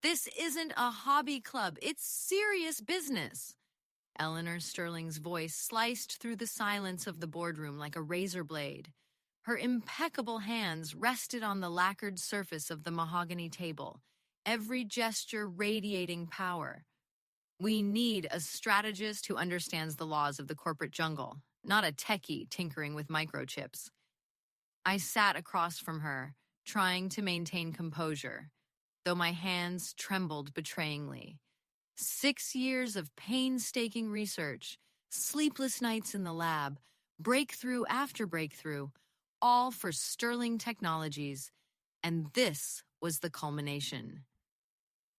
This isn't a hobby club, it's serious business. Eleanor Sterling's voice sliced through the silence of the boardroom like a razor blade. Her impeccable hands rested on the lacquered surface of the mahogany table, every gesture radiating power. We need a strategist who understands the laws of the corporate jungle, not a techie tinkering with microchips. I sat across from her, trying to maintain composure, though my hands trembled betrayingly. 6 years of painstaking research, sleepless nights in the lab, breakthrough after breakthrough, all for Sterling Technologies, and this was the culmination.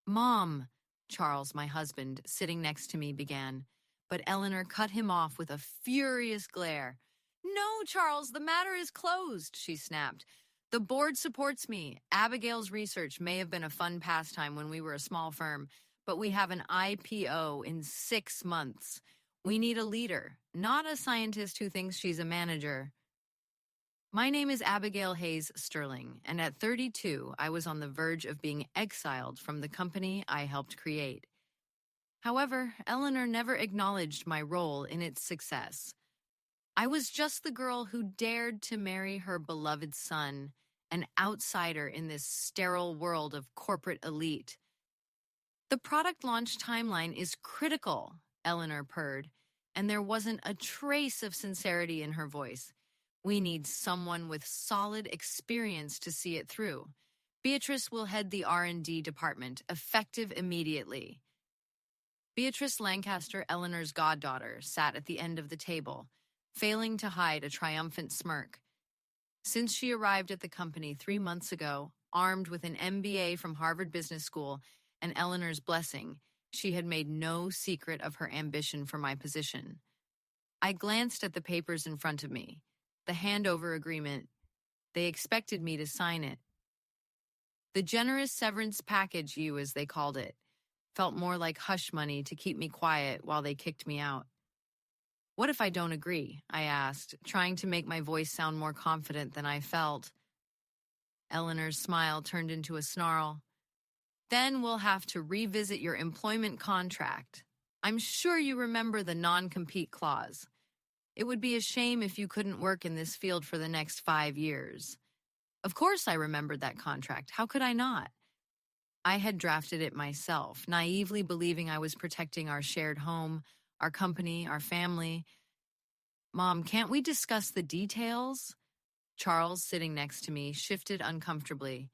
"Mom," Charles, my husband, sitting next to me, began, but Eleanor cut him off with a furious glare. "No, Charles, the matter is closed," she snapped. "The board supports me. Abigail's research may have been a fun pastime when we were a small firm, but we have an IPO in 6 months. We need a leader, not a scientist who thinks she's a manager." My name is Abigail Hayes Sterling, and at 32, I was on the verge of being exiled from the company I helped create. However, Eleanor never acknowledged my role in its success. I was just the girl who dared to marry her beloved son, an outsider in this sterile world of corporate elite. "The product launch timeline is critical," Eleanor purred, and there wasn't a trace of sincerity in her voice. "We need someone with solid experience to see it through. Beatrice will head the R&D department, effective immediately." Beatrice Lancaster, Eleanor's goddaughter, sat at the end of the table, failing to hide a triumphant smirk. Since she arrived at the company 3 months ago, armed with an MBA from Harvard Business School and Eleanor's blessing, she had made no secret of her ambition for my position. I glanced at the papers in front of me. The handover agreement. They expected me to sign it. The generous severance package, as they called it, felt more like hush money to keep me quiet while they kicked me out. "What if I don't agree?" I asked, trying to make my voice sound more confident than I felt. Eleanor's smile turned into a snarl. "Then we'll have to revisit your employment contract. I'm sure you remember the non-compete clause. It would be a shame if you couldn't work in this field for the next 5 years." Of course I remembered that contract. How could I not? I had drafted it myself, naively believing I was protecting our shared home, our company, our family. "Mom, can't we discuss the details?" Charles, sitting next to me, shifted uncomfortably.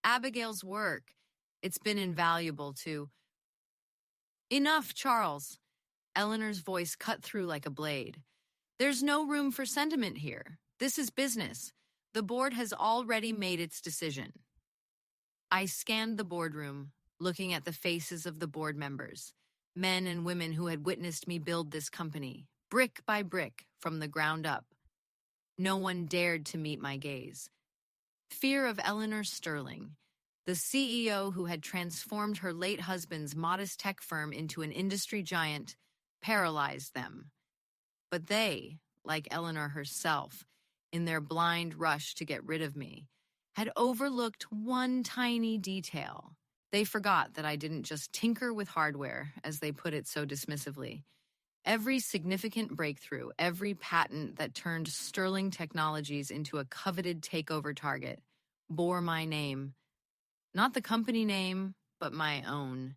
"Abigail's work. It's been invaluable to—" "Enough, Charles." Eleanor's voice cut through like a blade. "There's no room for sentiment here. This is business. The board has already made its decision." I scanned the boardroom, looking at the faces of the board members, men and women who had witnessed me build this company, brick by brick, from the ground up. No one dared to meet my gaze. Fear of Eleanor Sterling, the CEO who had transformed her late husband's modest tech firm into an industry giant, paralyzed them. But they, like Eleanor herself, in their blind rush to get rid of me, had overlooked one tiny detail. They forgot that I didn't just tinker with hardware, as they put it so dismissively. Every significant breakthrough, every patent that turned Sterling Technologies into a coveted takeover target, bore my name. Not the company name, but my own.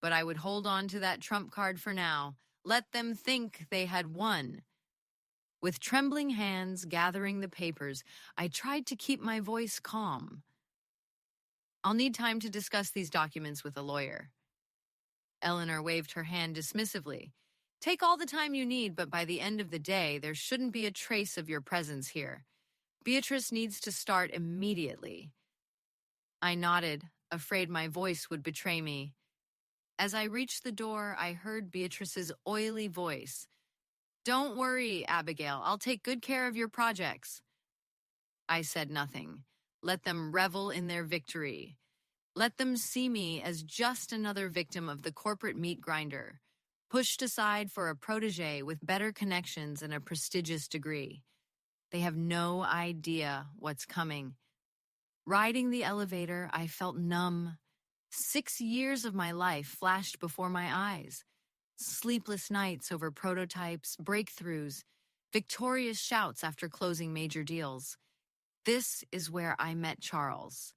But I would hold on to that trump card for now. Let them think they had won. With trembling hands gathering the papers, I tried to keep my voice calm. "I'll need time to discuss these documents with a lawyer." Eleanor waved her hand dismissively. "Take all the time you need, but by the end of the day, there shouldn't be a trace of your presence here. Beatrice needs to start immediately." I nodded, afraid my voice would betray me. As I reached the door, I heard Beatrice's oily voice. "Don't worry, Abigail. I'll take good care of your projects." I said nothing. Let them revel in their victory. Let them see me as just another victim of the corporate meat grinder, pushed aside for a protege with better connections and a prestigious degree. They have no idea what's coming. Riding the elevator, I felt numb, 6 years of my life flashed before my eyes. Sleepless nights over prototypes, breakthroughs, victorious shouts after closing major deals. This is where I met Charles.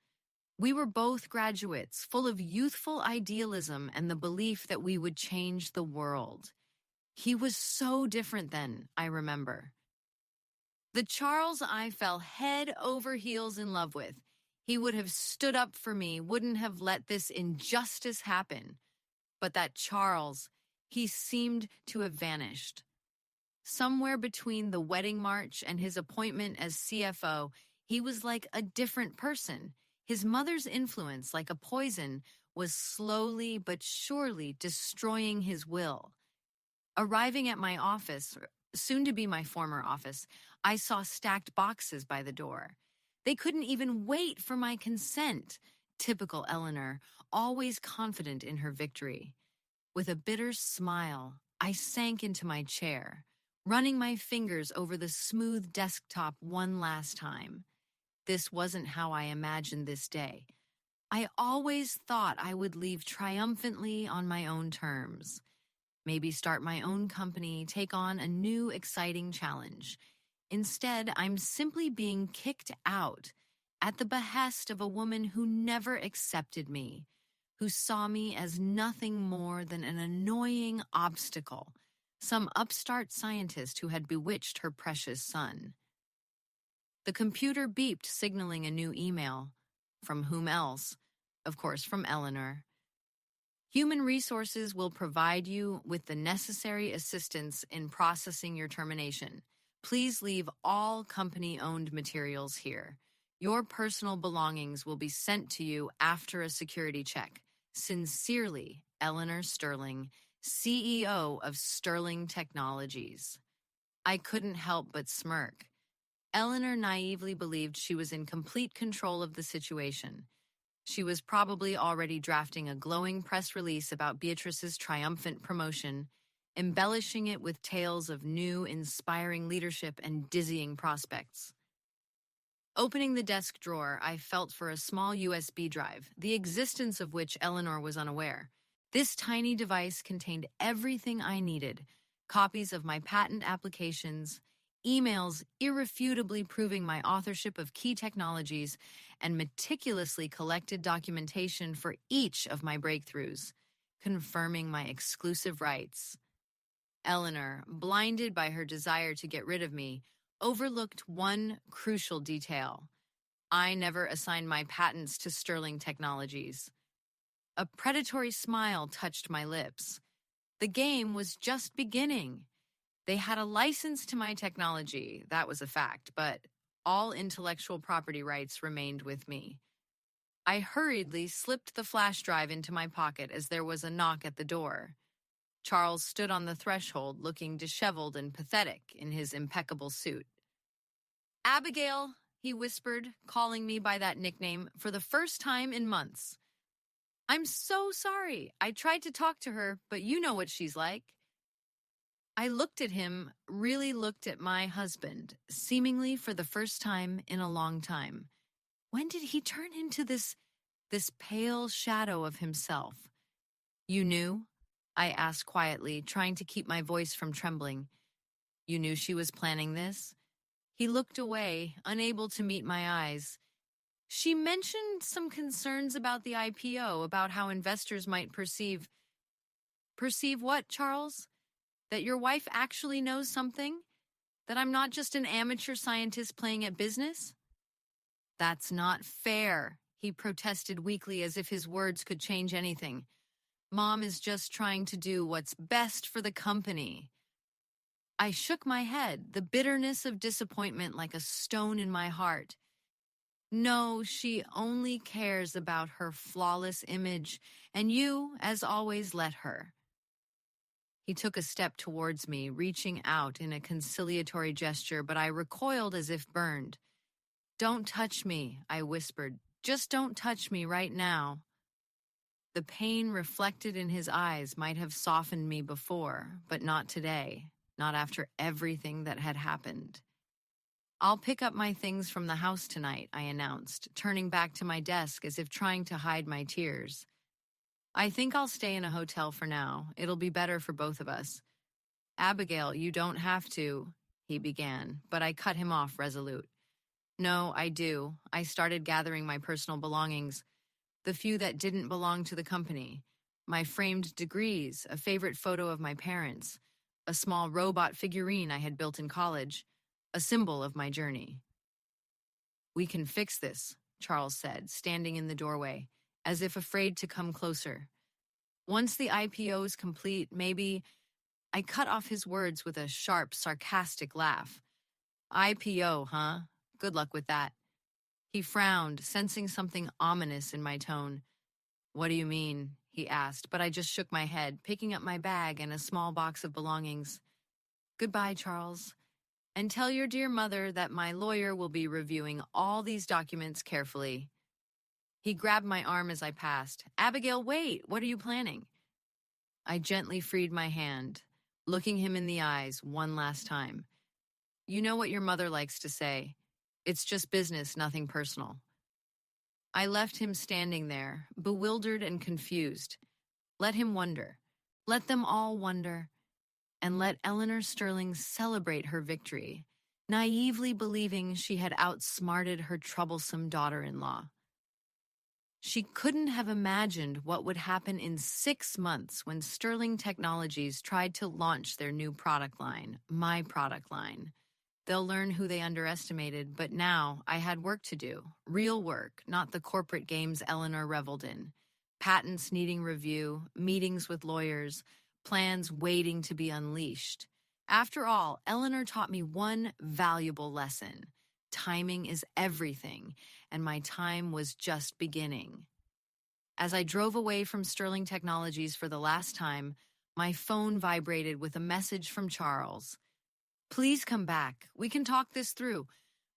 We were both graduates, full of youthful idealism and the belief that we would change the world. He was so different then, I remember. The Charles I fell head over heels in love with. He would have stood up for me, wouldn't have let this injustice happen. But that Charles, he seemed to have vanished. Somewhere between the wedding march and his appointment as CFO, he was like a different person. His mother's influence, like a poison, was slowly but surely destroying his will. Arriving at my office, soon to be my former office, I saw stacked boxes by the door. They couldn't even wait for my consent. Typical Eleanor, always confident in her victory. With a bitter smile, I sank into my chair, running my fingers over the smooth desktop one last time. This wasn't how I imagined this day. I always thought I would leave triumphantly on my own terms. Maybe start my own company, take on a new exciting challenge. Instead, I'm simply being kicked out at the behest of a woman who never accepted me, who saw me as nothing more than an annoying obstacle, some upstart scientist who had bewitched her precious son. The computer beeped, signaling a new email. From whom else? Of course, from Eleanor. Human Resources will provide you with the necessary assistance in processing your termination. Please leave all company-owned materials here. Your personal belongings will be sent to you after a security check. Sincerely, Eleanor Sterling, CEO of Sterling Technologies. I couldn't help but smirk. Eleanor naively believed she was in complete control of the situation. She was probably already drafting a glowing press release about Beatrice's triumphant promotion, embellishing it with tales of new, inspiring leadership and dizzying prospects. Opening the desk drawer, I felt for a small USB drive, the existence of which Eleanor was unaware. This tiny device contained everything I needed: copies of my patent applications, emails irrefutably proving my authorship of key technologies, and meticulously collected documentation for each of my breakthroughs, confirming my exclusive rights. Eleanor, blinded by her desire to get rid of me, overlooked one crucial detail. I never assigned my patents to Sterling Technologies. A predatory smile touched my lips. The game was just beginning. They had a license to my technology, that was a fact, but all intellectual property rights remained with me. I hurriedly slipped the flash drive into my pocket as there was a knock at the door. Charles stood on the threshold, looking disheveled and pathetic in his impeccable suit. "Abigail," he whispered, calling me by that nickname for the first time in months. "I'm so sorry. I tried to talk to her, but you know what she's like." I looked at him, really looked at my husband, seemingly for the first time in a long time. When did he turn into this pale shadow of himself? "You knew?" I asked quietly, trying to keep my voice from trembling. "You knew she was planning this?" He looked away, unable to meet my eyes. "She mentioned some concerns about the IPO, about how investors might perceive..." "Perceive what, Charles? That your wife actually knows something? That I'm not just an amateur scientist playing at business?" "That's not fair," he protested weakly, as if his words could change anything. "Mom is just trying to do what's best for the company." I shook my head, the bitterness of disappointment like a stone in my heart. "No, she only cares about her flawless image, and you, as always, let her." He took a step towards me, reaching out in a conciliatory gesture, but I recoiled as if burned. "Don't touch me," I whispered. "Just don't touch me right now." The pain reflected in his eyes might have softened me before, but not today, not after everything that had happened. "I'll pick up my things from the house tonight," I announced, turning back to my desk as if trying to hide my tears. I think I'll stay in a hotel for now. It'll be better for both of us. Abigail, you don't have to, he began, but I cut him off resolute. No, I do. I started gathering my personal belongings, the few that didn't belong to the company. My framed degrees, a favorite photo of my parents, a small robot figurine I had built in college, a symbol of my journey. We can fix this, Charles said, standing in the doorway, as if afraid to come closer. Once the IPO is complete, maybe... I cut off his words with a sharp, sarcastic laugh. IPO, huh? Good luck with that. He frowned, sensing something ominous in my tone. What do you mean? He asked, but I just shook my head, picking up my bag and a small box of belongings. Goodbye, Charles. And tell your dear mother that my lawyer will be reviewing all these documents carefully. He grabbed my arm as I passed. Abigail, wait! What are you planning? I gently freed my hand, looking him in the eyes one last time. You know what your mother likes to say. It's just business, nothing personal. I left him standing there, bewildered and confused. Let him wonder. Let them all wonder. And let Eleanor Sterling celebrate her victory, naively believing she had outsmarted her troublesome daughter-in-law. She couldn't have imagined what would happen in 6 months when Sterling Technologies tried to launch their new product line, my product line. They'll learn who they underestimated, but now I had work to do. Real work, not the corporate games Eleanor reveled in. Patents needing review, meetings with lawyers, plans waiting to be unleashed. After all, Eleanor taught me one valuable lesson. Timing is everything, and my time was just beginning. As I drove away from Sterling Technologies for the last time, my phone vibrated with a message from Charles. Please come back. We can talk this through.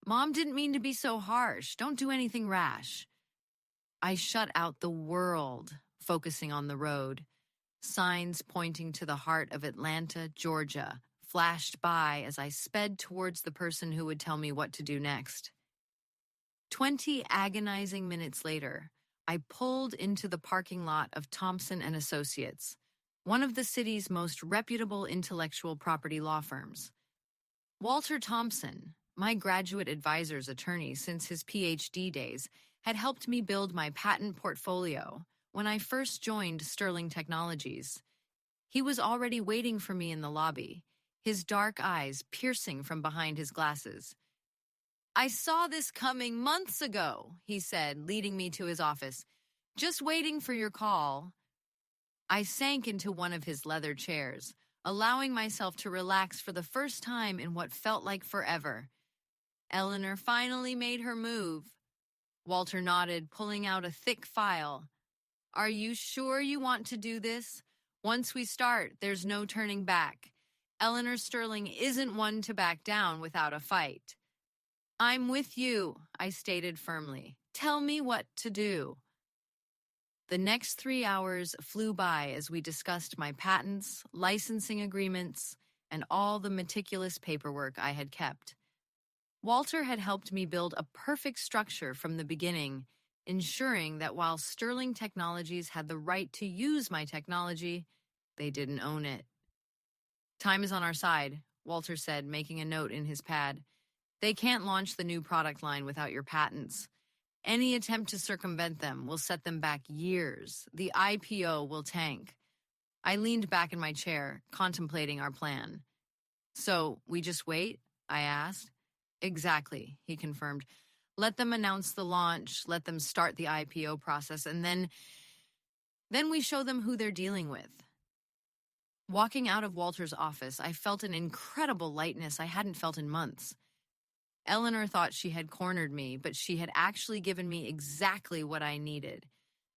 Mom didn't mean to be so harsh. Don't do anything rash. I shut out the world, focusing on the road. Signs pointing to the heart of Atlanta, Georgia, flashed by as I sped towards the person who would tell me what to do next. 20 agonizing minutes later, I pulled into the parking lot of Thompson & Associates, one of the city's most reputable intellectual property law firms. Walter Thompson, my graduate advisor's attorney since his PhD days, had helped me build my patent portfolio when I first joined Sterling Technologies. He was already waiting for me in the lobby, his dark eyes piercing from behind his glasses. I saw this coming months ago, he said, leading me to his office. Just waiting for your call. I sank into one of his leather chairs, allowing myself to relax for the first time in what felt like forever. Eleanor finally made her move. Walter nodded, pulling out a thick file. Are you sure you want to do this? Once we start, there's no turning back. Eleanor Sterling isn't one to back down without a fight. I'm with you, I stated firmly. Tell me what to do. The next 3 hours flew by as we discussed my patents, licensing agreements, and all the meticulous paperwork I had kept. Walter had helped me build a perfect structure from the beginning, ensuring that while Sterling Technologies had the right to use my technology, they didn't own it. Time is on our side, Walter said, making a note in his pad. They can't launch the new product line without your patents. Any attempt to circumvent them will set them back years. The IPO will tank. I leaned back in my chair, contemplating our plan. So, we just wait? I asked. Exactly, he confirmed. Let them announce the launch, let them start the IPO process, and then we show them who they're dealing with. Walking out of Walter's office, I felt an incredible lightness I hadn't felt in months. Eleanor thought she had cornered me, but she had actually given me exactly what I needed.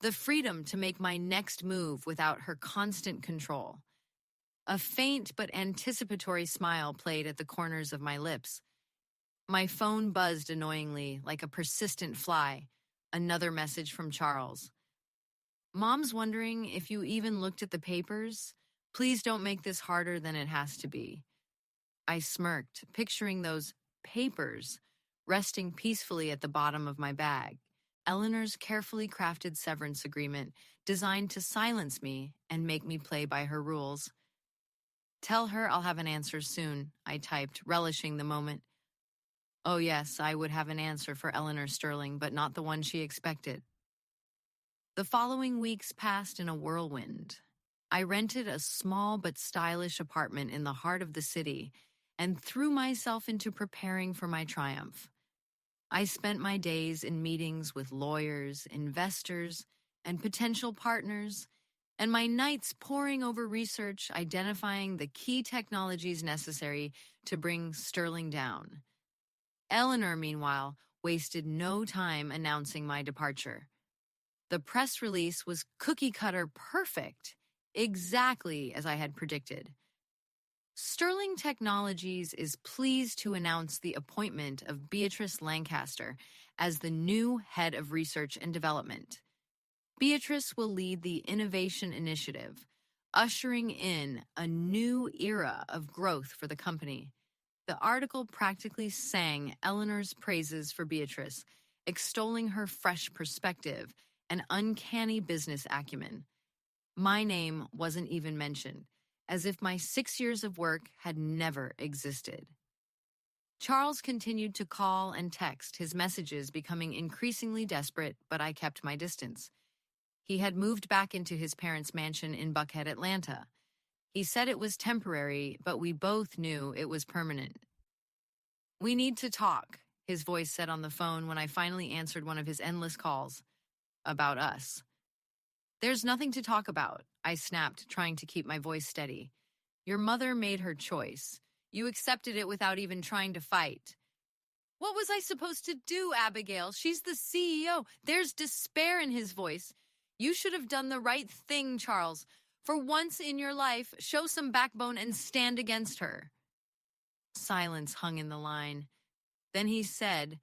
The freedom to make my next move without her constant control. A faint but anticipatory smile played at the corners of my lips. My phone buzzed annoyingly, like a persistent fly. Another message from Charles. Mom's wondering if you even looked at the papers. Please don't make this harder than it has to be. I smirked, picturing those papers resting peacefully at the bottom of my bag. Eleanor's carefully crafted severance agreement designed to silence me and make me play by her rules. "Tell her I'll have an answer soon," I typed, relishing the moment. Oh yes, I would have an answer for Eleanor Sterling, but not the one she expected. The following weeks passed in a whirlwind. I rented a small but stylish apartment in the heart of the city and threw myself into preparing for my triumph. I spent my days in meetings with lawyers, investors, and potential partners, and my nights poring over research identifying the key technologies necessary to bring Sterling down. Eleanor, meanwhile, wasted no time announcing my departure. The press release was cookie-cutter perfect, exactly as I had predicted. Sterling Technologies is pleased to announce the appointment of Beatrice Lancaster as the new head of research and development. Beatrice will lead the innovation initiative, ushering in a new era of growth for the company. The article practically sang Eleanor's praises for Beatrice, extolling her fresh perspective and uncanny business acumen. My name wasn't even mentioned, as if my 6 years of work had never existed. Charles continued to call and text, his messages becoming increasingly desperate, but I kept my distance. He had moved back into his parents' mansion in Buckhead, Atlanta. He said it was temporary, but we both knew it was permanent. "We need to talk," his voice said on the phone when I finally answered one of his endless calls. "About us." "There's nothing to talk about," I snapped, trying to keep my voice steady. "Your mother made her choice. You accepted it without even trying to fight." "What was I supposed to do, Abigail? She's the CEO. There's despair in his voice. "You should have done the right thing, Charles. For once in your life, show some backbone and stand against her." Silence hung in the line. Then he said,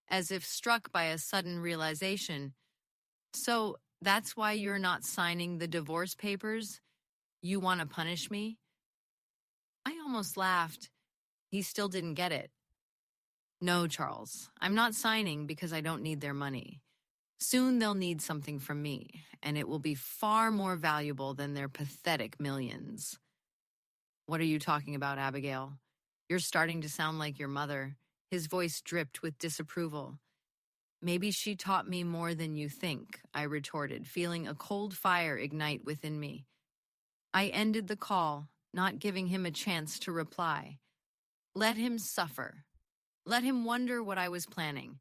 as if struck by a sudden realization, "So that's why you're not signing the divorce papers? You want to punish me?" I almost laughed. He still didn't get it. "No, Charles, I'm not signing because I don't need their money. Soon they'll need something from me, and it will be far more valuable than their pathetic millions." "What are you talking about, Abigail? You're starting to sound like your mother." His voice dripped with disapproval. "Maybe she taught me more than you think," I retorted, feeling a cold fire ignite within me. I ended the call, not giving him a chance to reply. Let him suffer. Let him wonder what I was planning.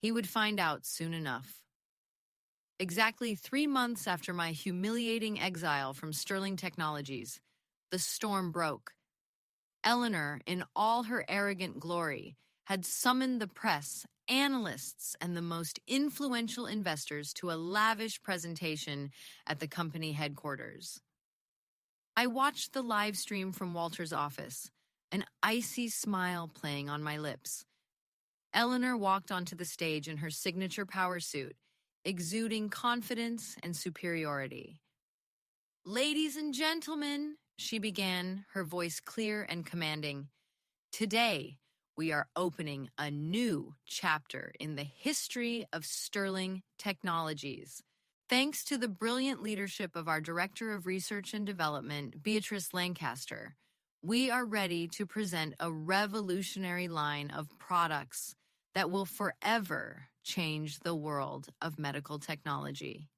He would find out soon enough. Exactly 3 months after my humiliating exile from Sterling Technologies, the storm broke. Eleanor, in all her arrogant glory, had summoned the press, analysts, and the most influential investors to a lavish presentation at the company headquarters. I watched the live stream from Walter's office, an icy smile playing on my lips. Eleanor walked onto the stage in her signature power suit, exuding confidence and superiority. "Ladies and gentlemen," she began, her voice clear and commanding, "today we are opening a new chapter in the history of Sterling Technologies. Thanks to the brilliant leadership of our Director of Research and Development, Beatrice Lancaster, we are ready to present a revolutionary line of products that will forever change the world of medical technology."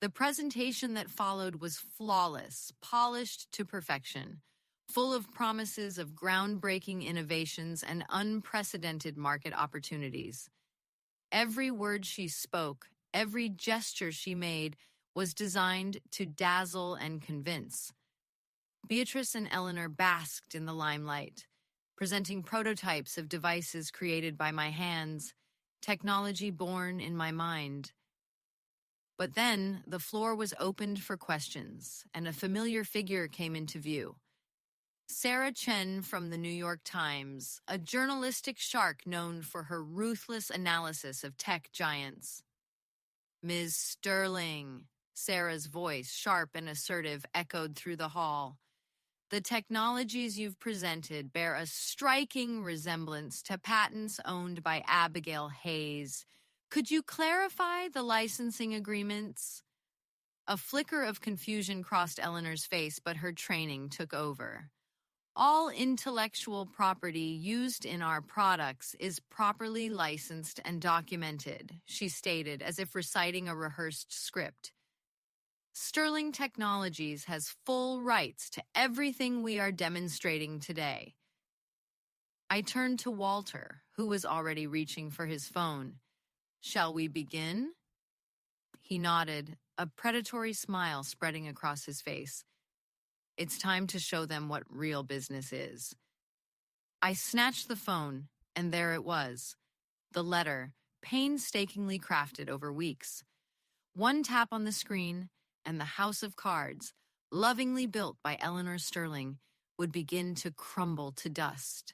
The presentation that followed was flawless, polished to perfection, full of promises of groundbreaking innovations and unprecedented market opportunities. Every word she spoke, every gesture she made, was designed to dazzle and convince. Beatrice and Eleanor basked in the limelight, presenting prototypes of devices created by my hands, technology born in my mind. But then the floor was opened for questions, and a familiar figure came into view. Sarah Chen from the New York Times, a journalistic shark known for her ruthless analysis of tech giants. "Ms. Sterling," Sarah's voice, sharp and assertive, echoed through the hall. "The technologies you've presented bear a striking resemblance to patents owned by Abigail Hayes, Could you clarify the licensing agreements? A flicker of confusion crossed Eleanor's face, but her training took over. All intellectual property used in our products is properly licensed and documented, she stated, as if reciting a rehearsed script. Sterling Technologies has full rights to everything we are demonstrating today. I turned to Walter, who was already reaching for his phone. Shall we begin? He nodded, a predatory smile spreading across his face. It's time to show them what real business is. I snatched the phone, and there it was. The letter, painstakingly crafted over weeks. One tap on the screen, and the house of cards, lovingly built by Eleanor Sterling, would begin to crumble to dust.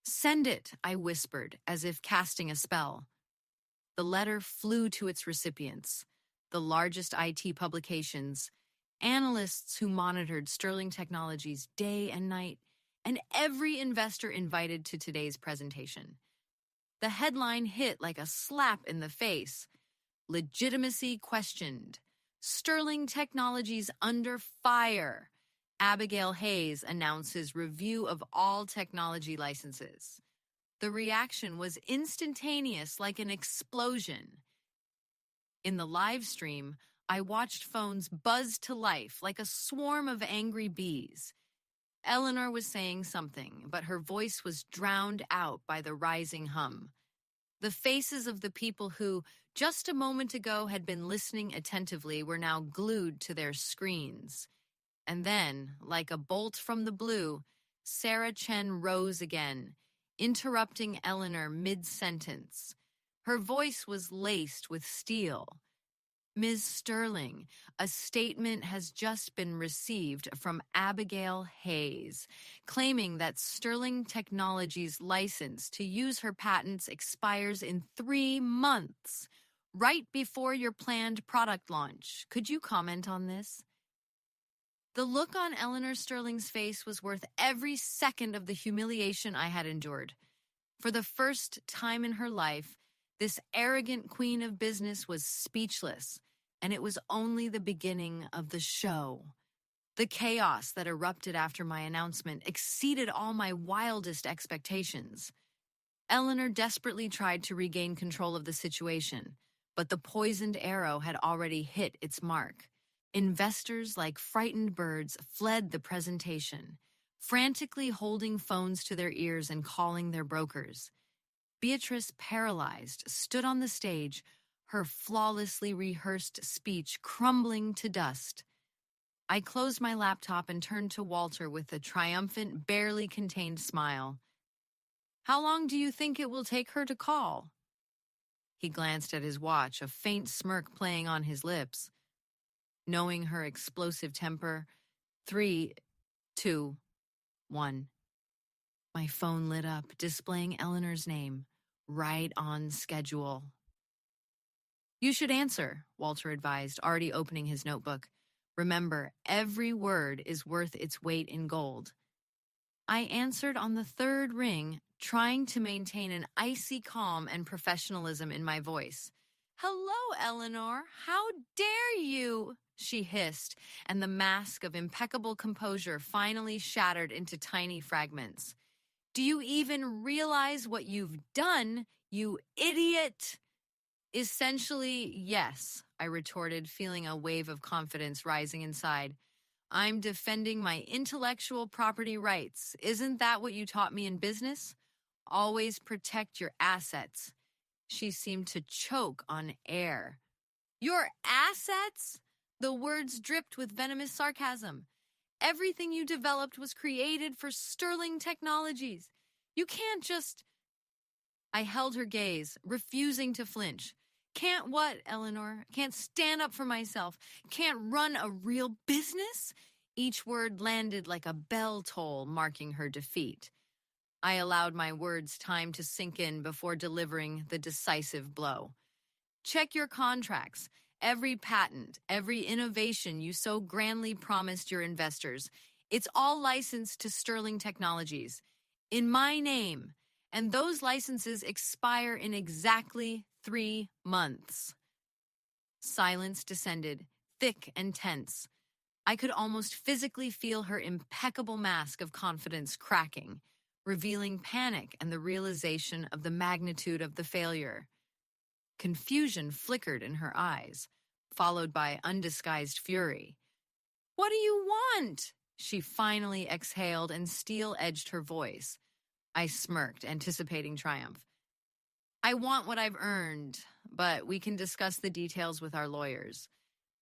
Send it, I whispered, as if casting a spell. The letter flew to its recipients, the largest IT publications, analysts who monitored Sterling Technologies day and night, and every investor invited to today's presentation. The headline hit like a slap in the face. Legitimacy questioned. Sterling Technologies under fire. Abigail Hayes announces review of all technology licenses. The reaction was instantaneous, like an explosion. In the live stream, I watched phones buzz to life like a swarm of angry bees. Eleanor was saying something, but her voice was drowned out by the rising hum. The faces of the people who, just a moment ago, had been listening attentively were now glued to their screens. And then, like a bolt from the blue, Sarah Chen rose again, interrupting Eleanor mid-sentence. Her voice was laced with steel. Ms. Sterling, a statement has just been received from Abigail Hayes, claiming that Sterling Technologies' license to use her patents expires in 3 months, right before your planned product launch. Could you comment on this? The look on Eleanor Sterling's face was worth every second of the humiliation I had endured. For the first time in her life, this arrogant queen of business was speechless, and it was only the beginning of the show. The chaos that erupted after my announcement exceeded all my wildest expectations. Eleanor desperately tried to regain control of the situation, but the poisoned arrow had already hit its mark. Investors, like frightened birds, fled the presentation, frantically holding phones to their ears and calling their brokers. Beatrice, paralyzed, stood on the stage, her flawlessly rehearsed speech crumbling to dust. I closed my laptop and turned to Walter with a triumphant, barely contained smile. How long do you think it will take her to call? He glanced at his watch, a faint smirk playing on his lips. Knowing her explosive temper, 3, 2, 1. My phone lit up, displaying Eleanor's name, right on schedule. You should answer, Walter advised, already opening his notebook. Remember, every word is worth its weight in gold. I answered on the 3rd ring, trying to maintain an icy calm and professionalism in my voice. Hello, Eleanor. How dare you? She hissed, and the mask of impeccable composure finally shattered into tiny fragments. Do you even realize what you've done, you idiot? Essentially, yes, I retorted, feeling a wave of confidence rising inside. I'm defending my intellectual property rights. Isn't that what you taught me in business? Always protect your assets. She seemed to choke on air. Your assets? The words dripped with venomous sarcasm. Everything you developed was created for Sterling Technologies. You can't just... I held her gaze, refusing to flinch. Can't what, Eleanor? Can't stand up for myself? Can't run a real business? Each word landed like a bell toll, marking her defeat. I allowed my words time to sink in before delivering the decisive blow. Check your contracts. Every patent, every innovation you so grandly promised your investors. It's all licensed to Sterling Technologies. In my name, and those licenses expire in exactly 3 months. Silence descended, thick and tense. I could almost physically feel her impeccable mask of confidence cracking, revealing panic and the realization of the magnitude of the failure. Confusion flickered in her eyes, followed by undisguised fury. "What do you want?" She finally exhaled and steel-edged her voice. I smirked, anticipating triumph. "I want what I've earned, but we can discuss the details with our lawyers.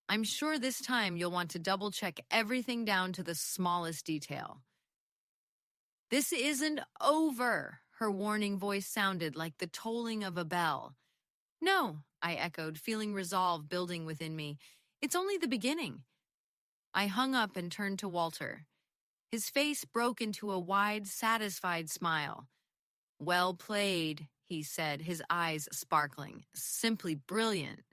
I'm sure this time you'll want to double-check everything down to the smallest detail." "This isn't over," her warning voice sounded like the tolling of a bell. "No," I echoed, feeling resolve building within me. "It's only the beginning." I hung up and turned to Walter. His face broke into a wide, satisfied smile. "Well played," he said, his eyes sparkling. "Simply brilliant."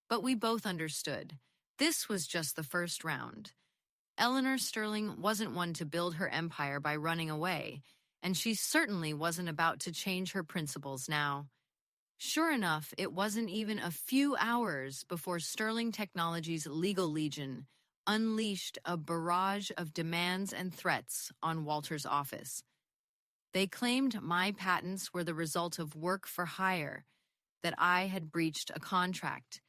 But we both understood. This was just the first round. Eleanor Sterling wasn't one to build her empire by running away, and she certainly wasn't about to change her principles now. Sure enough, it wasn't even a few hours before Sterling Technologies' legal legion unleashed a barrage of demands and threats on Walter's office. They claimed my patents were the result of work for hire, that I had breached a contract.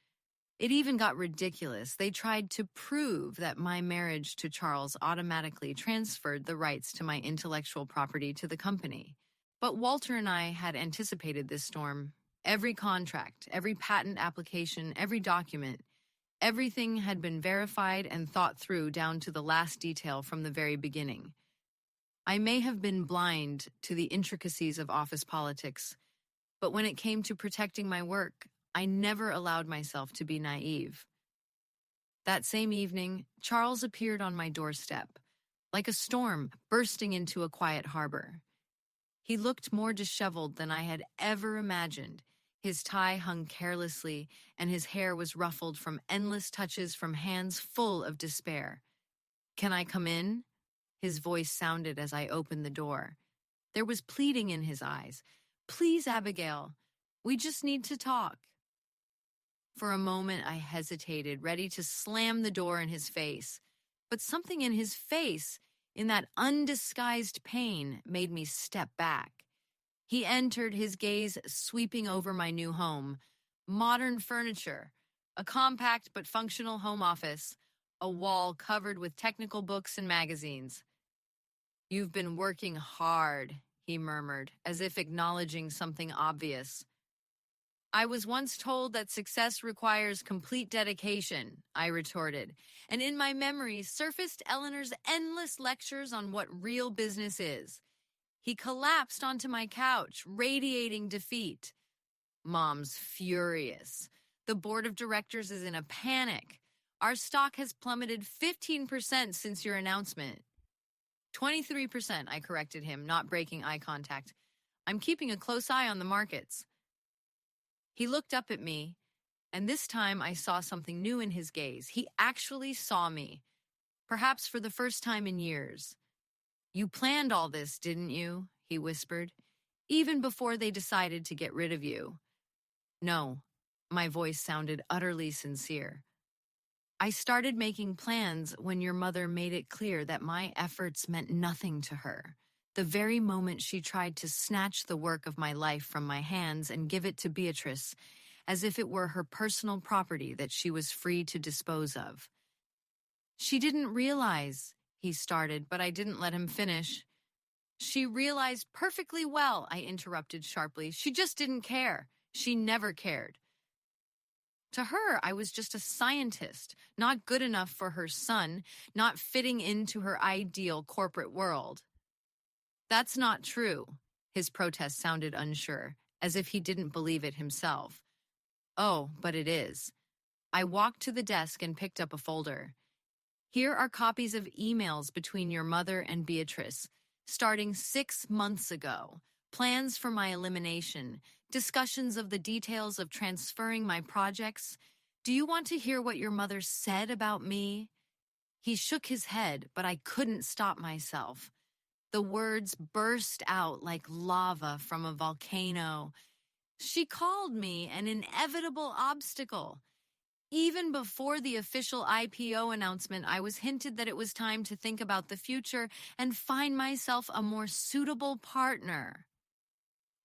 It even got ridiculous. They tried to prove that my marriage to Charles automatically transferred the rights to my intellectual property to the company. But Walter and I had anticipated this storm. Every contract, every patent application, every document, everything had been verified and thought through down to the last detail from the very beginning. I may have been blind to the intricacies of office politics, but when it came to protecting my work, I never allowed myself to be naive. That same evening, Charles appeared on my doorstep, like a storm bursting into a quiet harbor. He looked more disheveled than I had ever imagined. His tie hung carelessly, and his hair was ruffled from endless touches from hands full of despair. "Can I come in?" His voice sounded as I opened the door. There was pleading in his eyes. "Please, Abigail, we just need to talk." For a moment, I hesitated, ready to slam the door in his face. But something in his face, in that undisguised pain, made me step back. He entered, his gaze sweeping over my new home. Modern furniture, a compact but functional home office, a wall covered with technical books and magazines. "You've been working hard," he murmured, as if acknowledging something obvious. "I was once told that success requires complete dedication," I retorted, and in my memory surfaced Eleanor's endless lectures on what real business is. He collapsed onto my couch, radiating defeat. "Mom's furious. The board of directors is in a panic. Our stock has plummeted 15% since your announcement." 23%, I corrected him, not breaking eye contact. "I'm keeping a close eye on the markets." He looked up at me, and this time I saw something new in his gaze. He actually saw me, perhaps for the first time in years. "You planned all this, didn't you?" he whispered, "even before they decided to get rid of you." "No," my voice sounded utterly sincere. "I started making plans when your mother made it clear that my efforts meant nothing to her. The very moment she tried to snatch the work of my life from my hands and give it to Beatrice, as if it were her personal property that she was free to dispose of." "She didn't realize," he started, but I didn't let him finish. "She realized perfectly well," I interrupted sharply. "She just didn't care. She never cared. To her, I was just a scientist, not good enough for her son, not fitting into her ideal corporate world." "That's not true." His protest sounded unsure, as if he didn't believe it himself. "Oh, but it is." I walked to the desk and picked up a folder. "Here are copies of emails between your mother and Beatrice, starting 6 months ago. Plans for my elimination, discussions of the details of transferring my projects. Do you want to hear what your mother said about me?" He shook his head, but I couldn't stop myself. The words burst out like lava from a volcano. She called me an inevitable obstacle. Even before the official IPO announcement, I was hinted that it was time to think about the future and find myself a more suitable partner.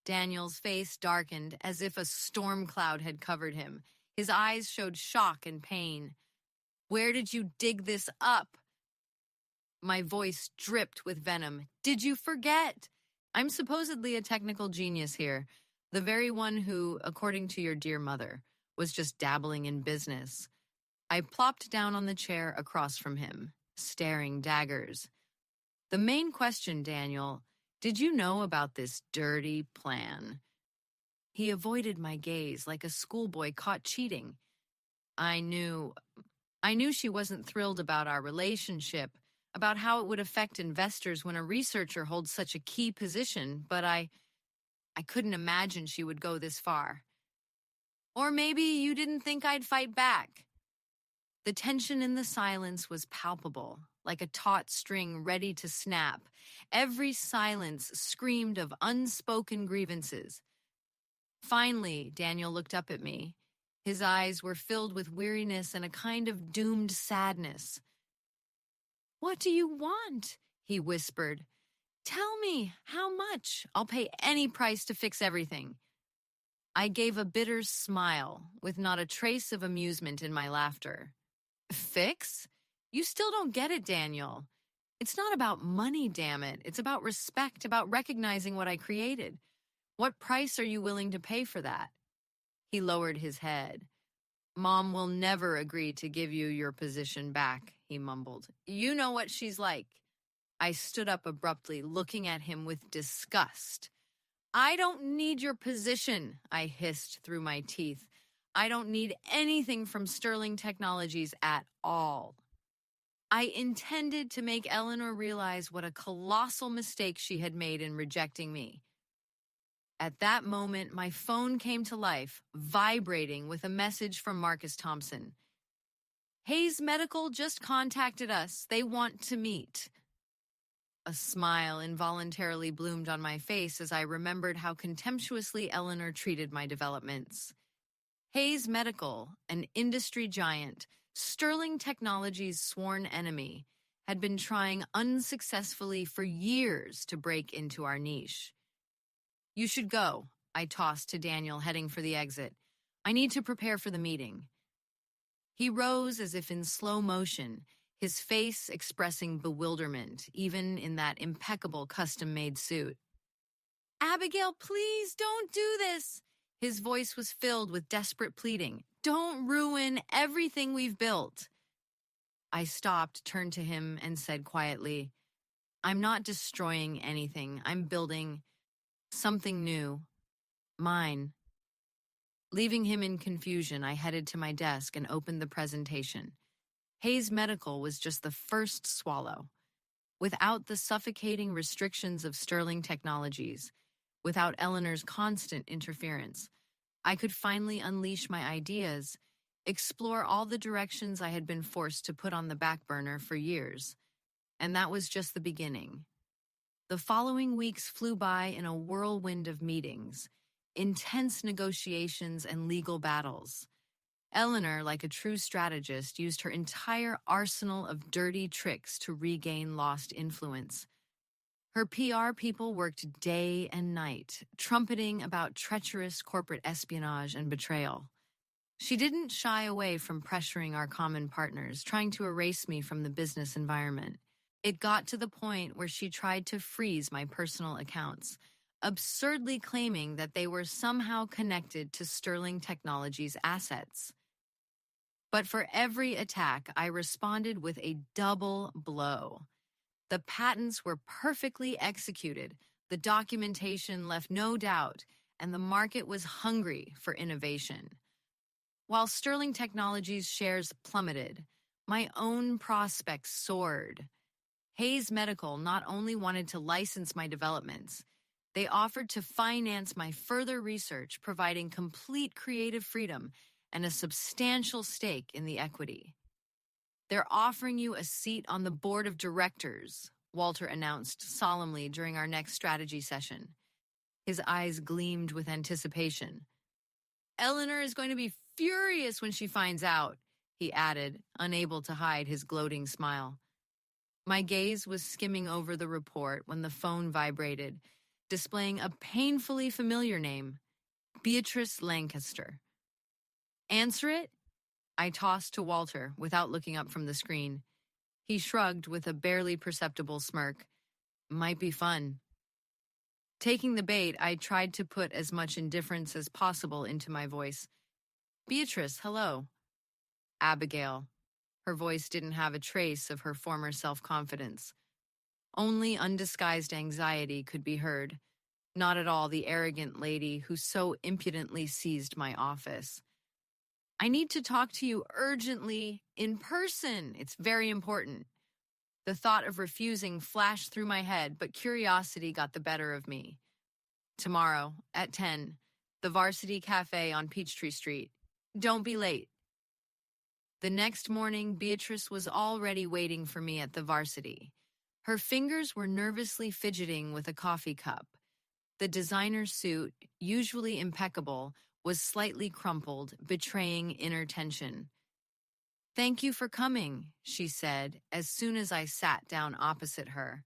Daniel's face darkened as if a storm cloud had covered him. His eyes showed shock and pain. "Where did you dig this up?" My voice dripped with venom. "Did you forget? I'm supposedly a technical genius here, the very one who, according to your dear mother, was just dabbling in business." I plopped down on the chair across from him, staring daggers. "The main question, Daniel, did you know about this dirty plan?" He avoided my gaze like a schoolboy caught cheating. I knew she wasn't thrilled about our relationship, about how it would affect investors when a researcher holds such a key position, but I couldn't imagine she would go this far. "Or maybe you didn't think I'd fight back." The tension in the silence was palpable, like a taut string ready to snap. Every silence screamed of unspoken grievances. Finally, Daniel looked up at me. His eyes were filled with weariness and a kind of doomed sadness. "What do you want?" he whispered. "Tell me, how much? I'll pay any price to fix everything." I gave a bitter smile, with not a trace of amusement in my laughter. "Fix? You still don't get it, Daniel. It's not about money, damn it. It's about respect, about recognizing what I created. What price are you willing to pay for that?" He lowered his head. "Mom will never agree to give you your position back," he mumbled. "You know what she's like." I stood up abruptly, looking at him with disgust. "I don't need your position," I hissed through my teeth. "I don't need anything from Sterling Technologies at all." I intended to make Eleanor realize what a colossal mistake she had made in rejecting me. At that moment, my phone came to life, vibrating with a message from Marcus Thompson. "Hayes Medical just contacted us. They want to meet." A smile involuntarily bloomed on my face as I remembered how contemptuously Eleanor treated my developments. Hayes Medical, an industry giant, Sterling Technologies' sworn enemy, had been trying unsuccessfully for years to break into our niche. "You should go," I tossed to Daniel, heading for the exit. "I need to prepare for the meeting." He rose as if in slow motion, his face expressing bewilderment, even in that impeccable custom-made suit. "Abigail, please don't do this." His voice was filled with desperate pleading. "Don't ruin everything we've built." I stopped, turned to him, and said quietly, "I'm not destroying anything. I'm building something new. Mine." Leaving him in confusion, I headed to my desk and opened the presentation. Hayes Medical was just the first swallow. Without the suffocating restrictions of Sterling Technologies, without Eleanor's constant interference, I could finally unleash my ideas, explore all the directions I had been forced to put on the back burner for years. And that was just the beginning. The following weeks flew by in a whirlwind of meetings, intense negotiations and legal battles. Eleanor, like a true strategist, used her entire arsenal of dirty tricks to regain lost influence. Her PR people worked day and night, trumpeting about treacherous corporate espionage and betrayal. She didn't shy away from pressuring our common partners, trying to erase me from the business environment. It got to the point where she tried to freeze my personal accounts, absurdly claiming that they were somehow connected to Sterling Technologies' assets. But for every attack, I responded with a double blow. The patents were perfectly executed, the documentation left no doubt, and the market was hungry for innovation. While Sterling Technologies' shares plummeted, my own prospects soared. Hayes Medical not only wanted to license my developments, they offered to finance my further research, providing complete creative freedom and a substantial stake in the equity. "They're offering you a seat on the board of directors," Walter announced solemnly during our next strategy session. His eyes gleamed with anticipation. Eleanor is going to be furious when she finds out, he added, unable to hide his gloating smile. My gaze was skimming over the report when the phone vibrated, displaying a painfully familiar name, Beatrice Lancaster. Answer it? I tossed to Walter without looking up from the screen. He shrugged with a barely perceptible smirk. Might be fun. Taking the bait, I tried to put as much indifference as possible into my voice. Beatrice, hello. Abigail. Her voice didn't have a trace of her former self-confidence. Only undisguised anxiety could be heard, not at all the arrogant lady who so impudently seized my office. I need to talk to you urgently, in person. It's very important. The thought of refusing flashed through my head, but curiosity got the better of me. Tomorrow, at 10, the Varsity Cafe on Peachtree Street. Don't be late. The next morning, Beatrice was already waiting for me at the Varsity. Her fingers were nervously fidgeting with a coffee cup. The designer suit, usually impeccable, was slightly crumpled, betraying inner tension. Thank you for coming, she said, as soon as I sat down opposite her.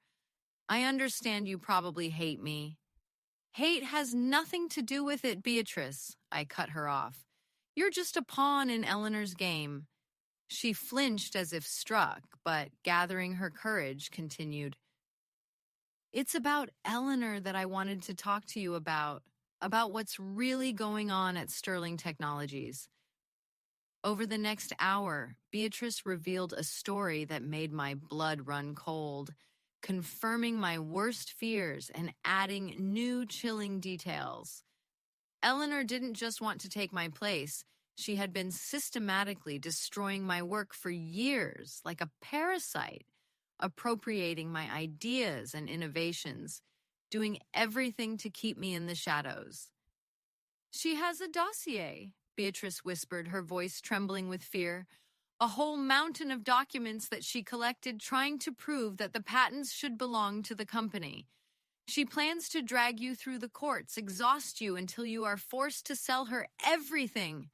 I understand you probably hate me. Hate has nothing to do with it, Beatrice, I cut her off. You're just a pawn in Eleanor's game. She flinched as if struck, but gathering her courage, continued. It's about Eleanor that I wanted to talk to you about what's really going on at Sterling Technologies. Over the next hour, Beatrice revealed a story that made my blood run cold, confirming my worst fears and adding new chilling details. Eleanor didn't just want to take my place. She had been systematically destroying my work for years, like a parasite, appropriating my ideas and innovations, doing everything to keep me in the shadows. She has a dossier, Beatrice whispered, her voice trembling with fear. A whole mountain of documents that she collected trying to prove that the patents should belong to the company. She plans to drag you through the courts, exhaust you until you are forced to sell her everything.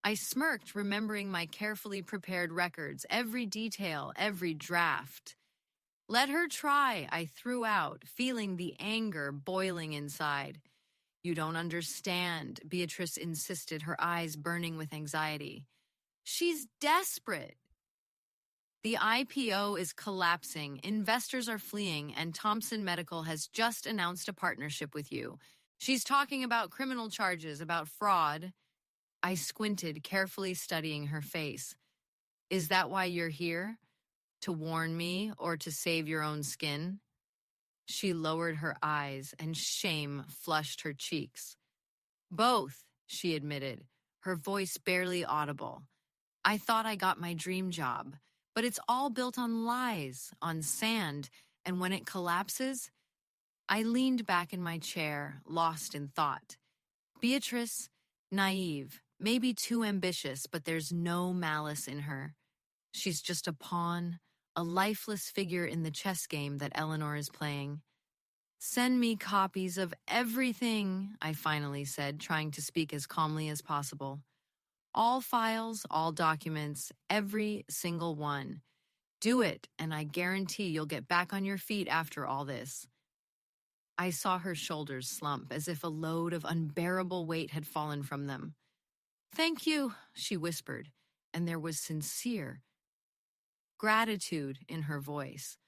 I smirked, remembering my carefully prepared records, every detail, every draft. Let her try, I threw out, feeling the anger boiling inside. You don't understand, Beatrice insisted, her eyes burning with anxiety. She's desperate. The IPO is collapsing, investors are fleeing, and Thompson Medical has just announced a partnership with you. She's talking about criminal charges, about fraud. I squinted, carefully studying her face. Is that why you're here? To warn me or to save your own skin? She lowered her eyes and shame flushed her cheeks. Both, she admitted, her voice barely audible. I thought I got my dream job, but it's all built on lies, on sand, and when it collapses, I leaned back in my chair, lost in thought. Beatrice, naive, maybe too ambitious, but there's no malice in her. She's just a pawn, a lifeless figure in the chess game that Eleanor is playing. Send me copies of everything, I finally said, trying to speak as calmly as possible. All files, all documents, every single one. Do it, and I guarantee you'll get back on your feet after all this. I saw her shoulders slump as if a load of unbearable weight had fallen from them. Thank you, she whispered, and there was sincere gratitude in her voice.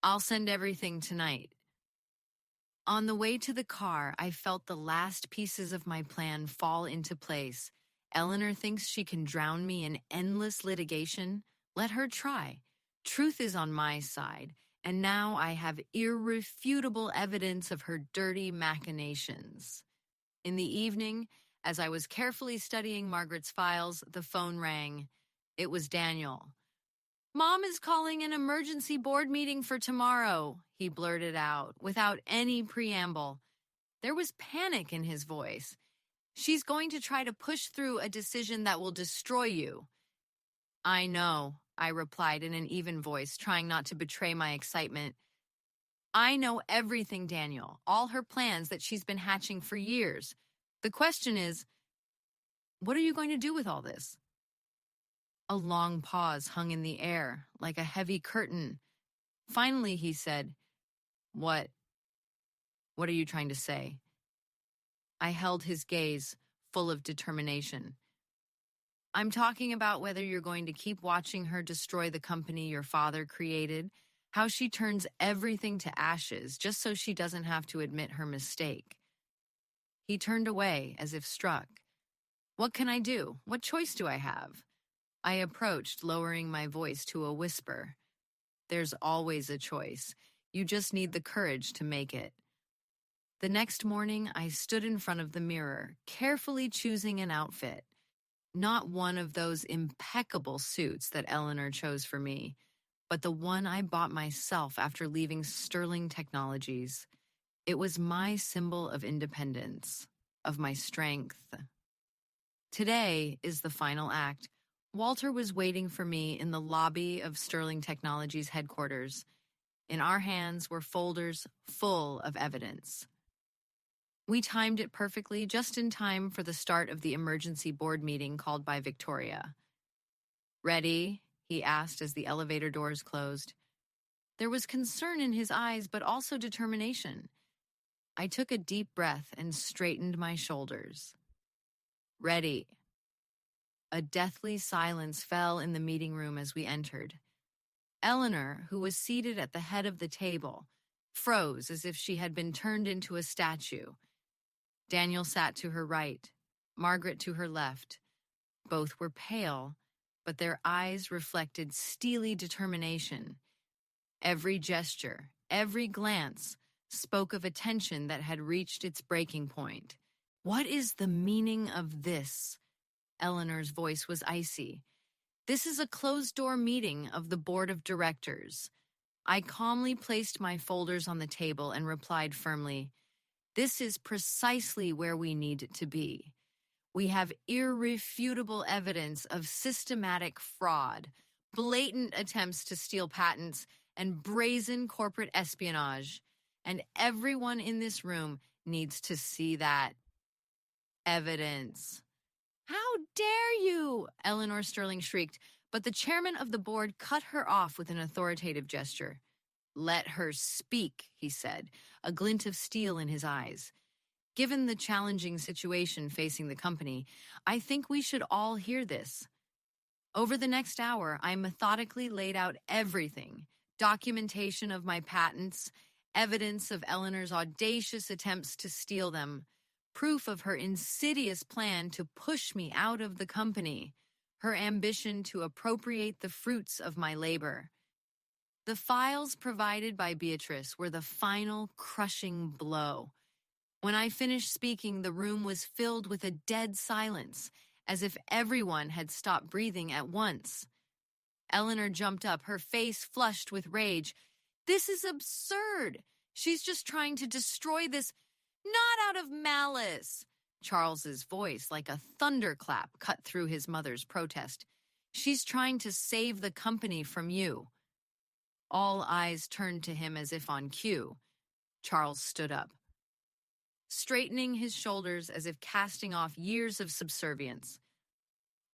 I'll send everything tonight. On the way to the car, I felt the last pieces of my plan fall into place. Eleanor thinks she can drown me in endless litigation. Let her try. Truth is on my side, and now I have irrefutable evidence of her dirty machinations. In the evening, as I was carefully studying Margaret's files, the phone rang. It was Daniel. Mom is calling an emergency board meeting for tomorrow, he blurted out, without any preamble. There was panic in his voice. She's going to try to push through a decision that will destroy you. I know, I replied in an even voice, trying not to betray my excitement. I know everything, Daniel, all her plans that she's been hatching for years. The question is, what are you going to do with all this? A long pause hung in the air, like a heavy curtain. Finally, he said, What? What are you trying to say? I held his gaze, full of determination. I'm talking about whether you're going to keep watching her destroy the company your father created, how she turns everything to ashes just so she doesn't have to admit her mistake. He turned away, as if struck. What can I do? What choice do I have? I approached, lowering my voice to a whisper. There's always a choice. You just need the courage to make it. The next morning, I stood in front of the mirror, carefully choosing an outfit. Not one of those impeccable suits that Eleanor chose for me, but the one I bought myself after leaving Sterling Technologies. It was my symbol of independence, of my strength. Today is the final act. Walter was waiting for me in the lobby of Sterling Technologies headquarters. In our hands were folders full of evidence. We timed it perfectly, just in time for the start of the emergency board meeting called by Victoria. Ready? He asked as the elevator doors closed. There was concern in his eyes, but also determination. I took a deep breath and straightened my shoulders. Ready. A deathly silence fell in the meeting room as we entered. Eleanor, who was seated at the head of the table, froze as if she had been turned into a statue. Daniel sat to her right, Margaret to her left. Both were pale, but their eyes reflected steely determination. Every gesture, every glance, spoke of a tension that had reached its breaking point. What is the meaning of this? Eleanor's voice was icy. This is a closed-door meeting of the board of directors. I calmly placed my folders on the table and replied firmly, this is precisely where we need to be. We have irrefutable evidence of systematic fraud, blatant attempts to steal patents, and brazen corporate espionage. And everyone in this room needs to see that evidence. How dare you? Eleanor Sterling shrieked, but the chairman of the board cut her off with an authoritative gesture. Let her speak, he said, a glint of steel in his eyes. Given the challenging situation facing the company, I think we should all hear this. Over the next hour, I methodically laid out everything, documentation of my patents, evidence of Eleanor's audacious attempts to steal them, proof of her insidious plan to push me out of the company, her ambition to appropriate the fruits of my labor. The files provided by Beatrice were the final crushing blow. When I finished speaking, the room was filled with a dead silence, as if everyone had stopped breathing at once. Eleanor jumped up, her face flushed with rage. This is absurd. She's just trying to destroy this, not out of malice. Charles's voice, like a thunderclap, cut through his mother's protest. She's trying to save the company from you. All eyes turned to him as if on cue. Charles stood up, straightening his shoulders as if casting off years of subservience.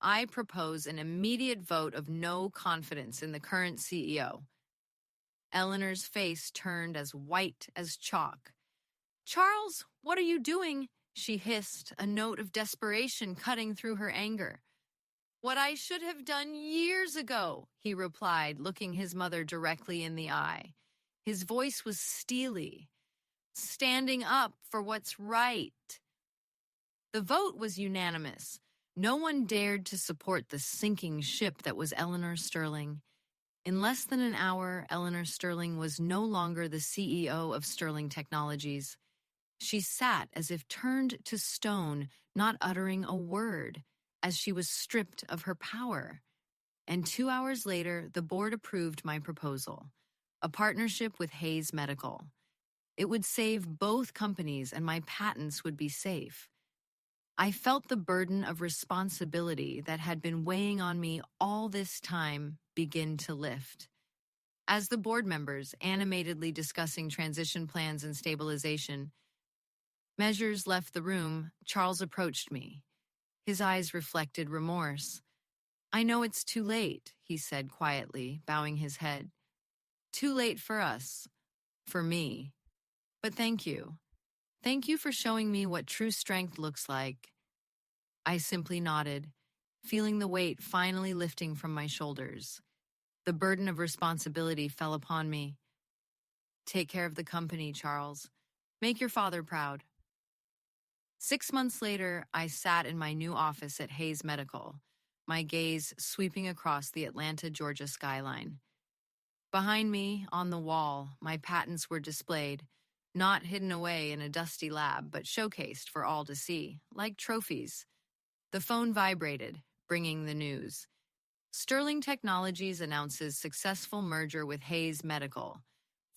I propose an immediate vote of no confidence in the current CEO. Eleanor's face turned as white as chalk. Charles, what are you doing? She hissed, a note of desperation cutting through her anger. What I should have done years ago, he replied, looking his mother directly in the eye. His voice was steely, standing up for what's right. The vote was unanimous. No one dared to support the sinking ship that was Eleanor Sterling. In less than an hour, Eleanor Sterling was no longer the CEO of Sterling Technologies. She sat as if turned to stone, not uttering a word, as she was stripped of her power. And 2 hours later, the board approved my proposal, a partnership with Hayes Medical. It would save both companies and my patents would be safe. I felt the burden of responsibility that had been weighing on me all this time begin to lift. As the board members animatedly discussing transition plans and stabilization measures left the room, Charles approached me. His eyes reflected remorse. "I know it's too late," he said quietly, bowing his head. "Too late for us, for me. But thank you. Thank you for showing me what true strength looks like." I simply nodded, feeling the weight finally lifting from my shoulders. The burden of responsibility fell upon me. "Take care of the company, Charles. Make your father proud." 6 months later, I sat in my new office at Hayes Medical, my gaze sweeping across the Atlanta, Georgia skyline. Behind me, on the wall, my patents were displayed, not hidden away in a dusty lab, but showcased for all to see, like trophies. The phone vibrated, bringing the news. Sterling Technologies announces successful merger with Hayes Medical.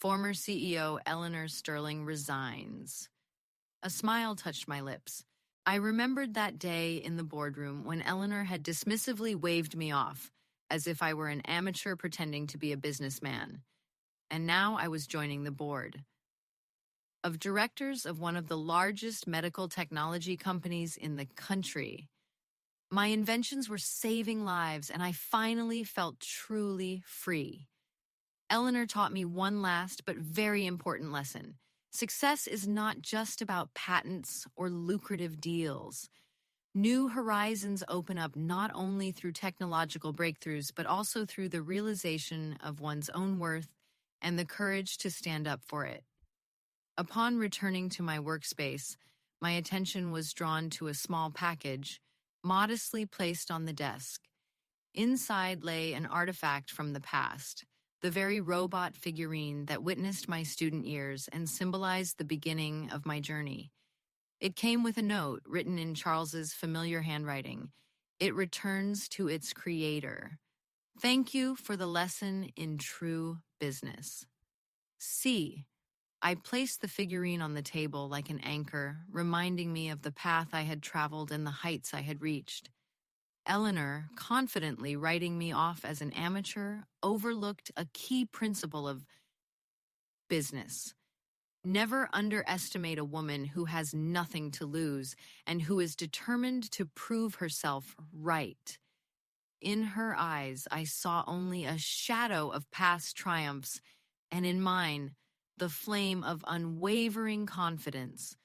Former CEO Eleanor Sterling resigns. A smile touched my lips. I remembered that day in the boardroom when Eleanor had dismissively waved me off, as if I were an amateur pretending to be a businessman. And now I was joining the board of directors of one of the largest medical technology companies in the country. My inventions were saving lives, and I finally felt truly free. Eleanor taught me one last but very important lesson. Success is not just about patents or lucrative deals. New horizons open up not only through technological breakthroughs, but also through the realization of one's own worth and the courage to stand up for it. Upon returning to my workspace, my attention was drawn to a small package, modestly placed on the desk. Inside lay an artifact from the past, the very robot figurine that witnessed my student years and symbolized the beginning of my journey. It came with a note written in Charles's familiar handwriting. It returns to its creator. "Thank you for the lesson in true business." See, I placed the figurine on the table like an anchor, reminding me of the path I had traveled and the heights I had reached. Eleanor, confidently writing me off as an amateur, overlooked a key principle of business. Never underestimate a woman who has nothing to lose and who is determined to prove herself right. In her eyes, I saw only a shadow of past triumphs, and in mine, the flame of unwavering confidence.